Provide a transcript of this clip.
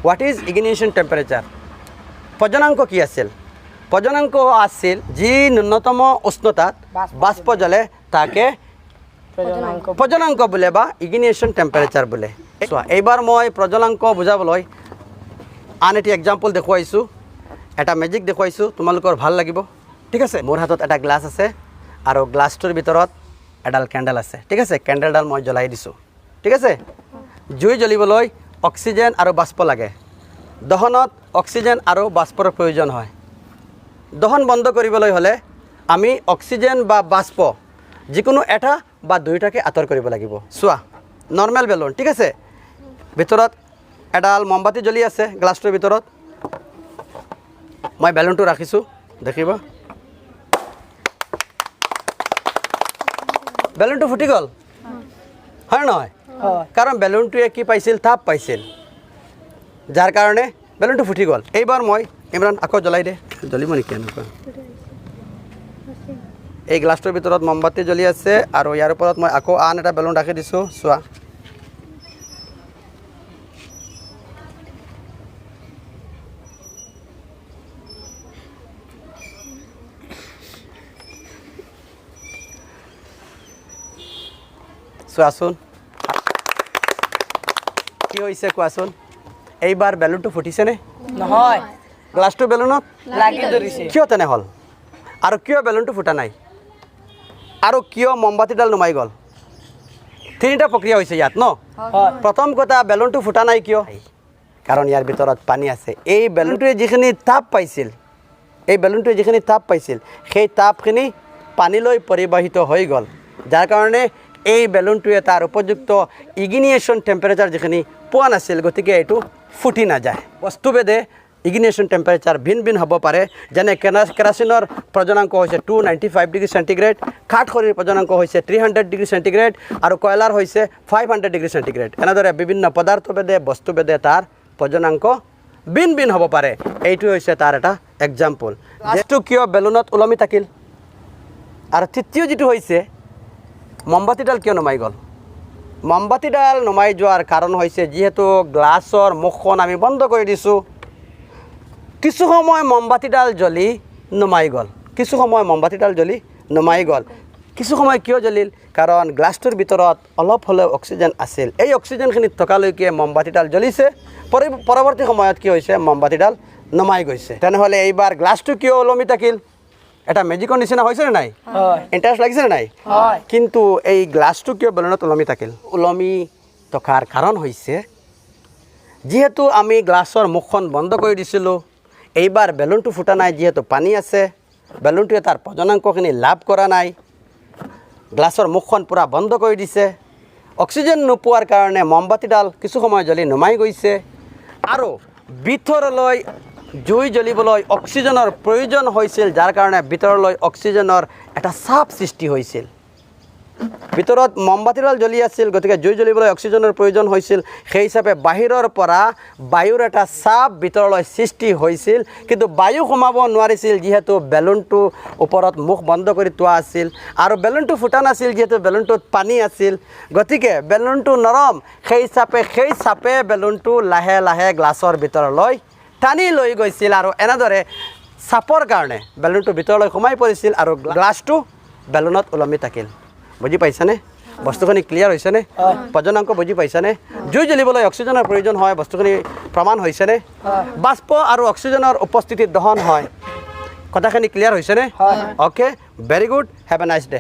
what is ignition temperature প্ৰজনাংক কি আছিল প্ৰজনাংক আছিল যি ন্যূনতম উষ্ণতাত বাষ্প জ্বলে তাকে প্ৰজনাংক বোলে বা ইগনিশ্যন টেম্পাৰেচাৰ বোলে চোৱা এইবাৰ মই প্ৰজনাংক বুজাবলৈ আন এটি এক্সাম্পল দেখুৱাইছোঁ এটা মেজিক দেখুৱাইছোঁ তোমালোকৰ ভাল লাগিব ঠিক আছে মোৰ হাতত এটা গ্লাছ আছে আৰু গ্লাছটোৰ ভিতৰত এডাল কেণ্ডেল আছে ঠিক আছে কেণ্ডেলডাল মই জ্বলাই দিছোঁ ঠিক আছে জুই জ্বলিবলৈ অক্সিজেন আৰু বাষ্প লাগে দহনত অক্সিজেন আৰু বাষ্পৰ প্ৰয়োজন হয় দহন বন্ধ কৰিবলৈ হ'লে আমি অক্সিজেন বা বাষ্প যিকোনো এটা বা দুইটাকে আঁতৰ কৰিব লাগিব চোৱা নৰ্মেল বেলুন ঠিক আছে ভিতৰত এডাল মমবাতি জ্বলি আছে গ্লাছটোৰ ভিতৰত মই বেলুনটো ৰাখিছোঁ দেখিব বেলুনটো ফুটি গ'ল হয় নহয় কাৰণ বেলুনটোৱে কি পাইছিল তাপ পাইছিল যাৰ কাৰণে বেলুনটো ফুটি গ'ল এইবাৰ মই ইমৰান আকৌ জ্বলাই দে জ্বলিব নেকি এনেকুৱা এই গ্লাছটোৰ ভিতৰত মমবাতি জ্বলি আছে আৰু ইয়াৰ ওপৰত মই আকৌ আন এটা বেলুন ৰাখি দিছোঁ চোৱা চোৱাচোন কি হৈছে কোৱাচোন এইবাৰ বেলুনটো ফুটিছেনে নহয় গ্লাছটো বেলুনত লাগি ধৰিছে কিয় তেনে হ'ল আৰু কিয় বেলুনটো ফুটা নাই আৰু কিয় মমবাতিডাল নুমাই গ'ল তিনিটা প্ৰক্ৰিয়া হৈছে ইয়াত ন প্ৰথম কথা বেলুনটো ফুটা নাই কিয় কাৰণ ইয়াৰ ভিতৰত পানী আছে এই বেলুনটোৱে যিখিনি তাপ পাইছিল সেই তাপখিনি পানীলৈ পৰিবাহিত হৈ গ'ল যাৰ কাৰণে এই বেলুনটোৱে তাৰ উপযুক্ত ইগনিশ্যন টেম্পাৰেচাৰ যিখিনি পোৱা নাছিল গতিকে এইটো ফুটি নাযায় বস্তুভেদে ইগনিশ্যন টেম্পাৰেচাৰ ভিন ভিন হ'ব পাৰে যেনে কেৰাচিনৰ প্ৰজনাংক হৈছে 295 ডিগ্ৰী চেণ্টিগ্ৰেড কাঠখৰিৰ প্ৰজনাংক হৈছে 300 ডিগ্ৰী চেণ্টিগ্ৰেড আৰু কয়লাৰ হৈছে 500 ডিগ্ৰী চেণ্টিগ্ৰেড এনেদৰে বিভিন্ন পদাৰ্থভেদে বস্তুভেদে তাৰ প্ৰজনাংক ভিন ভিন হ'ব পাৰে এইটো হৈছে তাৰ এটা এক্সাম্পল যিটো কিয় বেলুনত ওলমি থাকিল আৰু তৃতীয় যিটো হৈছে মমবাতিডাল কিয় নুমাই গ'ল মমবাতিডাল নুমাই যোৱাৰ কাৰণ হৈছে যিহেতু গ্লাছৰ মুখখন আমি বন্ধ কৰি দিছোঁ কিছু সময় মমবাতিডাল জ্বলি নুমাই গ'ল কিছু সময় কিয় জ্বলিল কাৰণ গ্লাছটোৰ ভিতৰত অলপ হ'লেও অক্সিজেন আছিল এই অক্সিজেনখিনিত থকালৈকে মমবাতিডাল জ্বলিছে পৰৱৰ্তী সময়ত কি হৈছে মমবাতিডাল নুমাই গৈছে তেনেহ'লে এইবাৰ গ্লাছটো কিয় ওলমি থাকিল এটা মেজিকৰ নিচিনা হৈছেনে নাই ইণ্টাৰেষ্ট লাগিছেনে নাই কিন্তু এই গ্লাছটো কিয় বেলুনত ওলমি থাকিল ওলমি থকাৰ কাৰণ হৈছে যিহেতু আমি গ্লাছৰ মুখখন বন্ধ কৰি দিছিলোঁ এইবাৰ বেলুনটো ফুটা নাই যিহেতু পানী আছে বেলুনটোৱে তাৰ প্ৰজনাংকখিনি লাভ কৰা নাই গ্লাছৰ মুখখন পূৰা বন্ধ কৰি দিছে অক্সিজেন নোপোৱাৰ কাৰণে মমবাতিডাল কিছু সময় জ্বলি নুমাই গৈছে আৰু ভিতৰলৈ জুই জ্বলিবলৈ অক্সিজেনৰ প্ৰয়োজন হৈছিল যাৰ কাৰণে ভিতৰলৈ অক্সিজেনৰ এটা চাপ সৃষ্টি হৈছিল ভিতৰত মমবাতিডাল জ্বলি আছিল গতিকে জুই জ্বলিবলৈ অক্সিজেনৰ প্ৰয়োজন হৈছিল সেই হিচাপে বাহিৰৰ পৰা বায়ুৰ এটা চাপ ভিতৰলৈ সৃষ্টি হৈছিল কিন্তু বায়ু সোমাব নোৱাৰিছিল যিহেতু বেলুনটো ওপৰত মুখ বন্ধ কৰি থোৱা আছিল আৰু বেলুনটো ফুটা নাছিল যিহেতু বেলুনটোত পানী আছিল গতিকে বেলুনটো নৰম সেই চাপে বেলুনটো লাহে লাহে গ্লাছৰ ভিতৰলৈ টানি লৈ গৈছিল আৰু এনেদৰে চাপৰ কাৰণে বেলুনটো ভিতৰলৈ সোমাই পৰিছিল আৰু গ্লাছটো বেলুনত ওলমি থাকিল বুজি পাইছানে বস্তুখিনি ক্লিয়াৰ হৈছেনে প্ৰজনাংক বুজি পাইছানে জুই জ্বলিবলৈ অক্সিজেনৰ প্ৰয়োজন হয় বস্তুখিনি প্ৰমাণ হৈছেনে বাষ্প আৰু অক্সিজেনৰ উপস্থিতিত দহন হয় কথাখিনি ক্লিয়াৰ হৈছেনে okay very good have a nice day